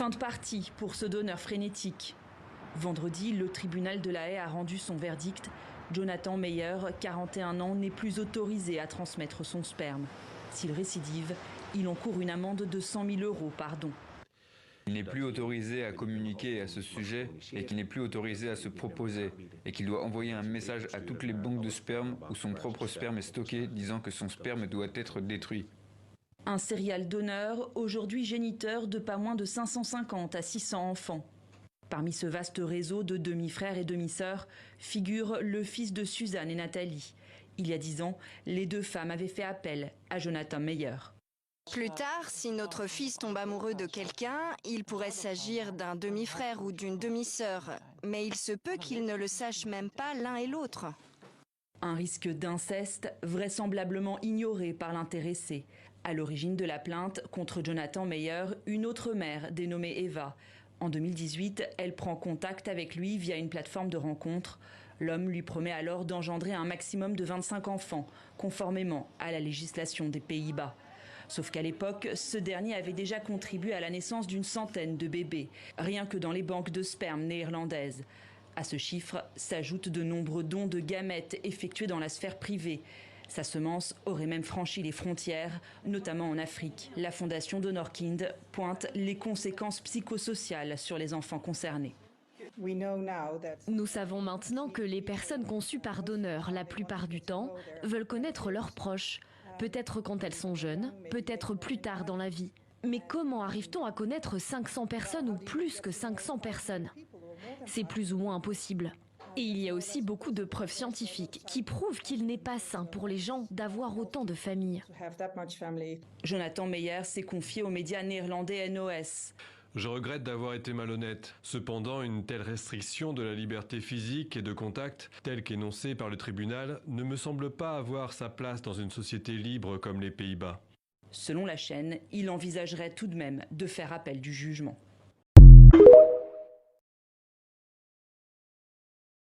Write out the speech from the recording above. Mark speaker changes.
Speaker 1: Fin de partie pour ce donneur frénétique. Vendredi, le tribunal de La Haye a rendu son verdict. Jonathan Meyer, 41 ans, n'est plus autorisé à transmettre son sperme. S'il récidive, il encourt une amende de 100 000 € par don.
Speaker 2: Il n'est plus autorisé à communiquer à ce sujet et qu'il n'est plus autorisé à se proposer et qu'il doit envoyer un message à toutes les banques de sperme où son propre sperme est stocké disant que son sperme doit être détruit.
Speaker 1: Un serial donneur, aujourd'hui géniteur de pas moins de 550 à 600 enfants. Parmi ce vaste réseau de demi-frères et demi-sœurs figure le fils de Suzanne et Nathalie. Il y a 10 ans, les deux femmes avaient fait appel à Jonathan Meyer.
Speaker 3: Plus tard, si notre fils tombe amoureux de quelqu'un, il pourrait s'agir d'un demi-frère ou d'une demi-sœur. Mais il se peut qu'ils ne le sachent même pas l'un et l'autre.
Speaker 1: Un risque d'inceste vraisemblablement ignoré par l'intéressé. À l'origine de la plainte contre Jonathan Meyer, une autre mère dénommée Eva. En 2018, elle prend contact avec lui via une plateforme de rencontre. L'homme lui promet alors d'engendrer un maximum de 25 enfants, conformément à la législation des Pays-Bas. Sauf qu'à l'époque, ce dernier avait déjà contribué à la naissance d'une centaine de bébés, rien que dans les banques de sperme néerlandaises. À ce chiffre s'ajoutent de nombreux dons de gamètes effectués dans la sphère privée. Sa semence aurait même franchi les frontières, notamment en Afrique. La fondation Donorkind pointe les conséquences psychosociales sur les enfants concernés.
Speaker 4: Nous savons maintenant que les personnes conçues par donneur, la plupart du temps, veulent connaître leurs proches. Peut-être quand elles sont jeunes, peut-être plus tard dans la vie. Mais comment arrive-t-on à connaître 500 personnes ou plus que 500 personnes? C'est plus ou moins impossible. Et il y a aussi beaucoup de preuves scientifiques qui prouvent qu'il n'est pas sain pour les gens d'avoir autant de familles.
Speaker 1: Jonathan Meyer s'est confié aux médias néerlandais NOS.
Speaker 5: Je regrette d'avoir été malhonnête. Cependant, une telle restriction de la liberté physique et de contact, telle qu'énoncée par le tribunal, ne me semble pas avoir sa place dans une société libre comme les Pays-Bas.
Speaker 1: Selon la chaîne, il envisagerait tout de même de faire appel du jugement.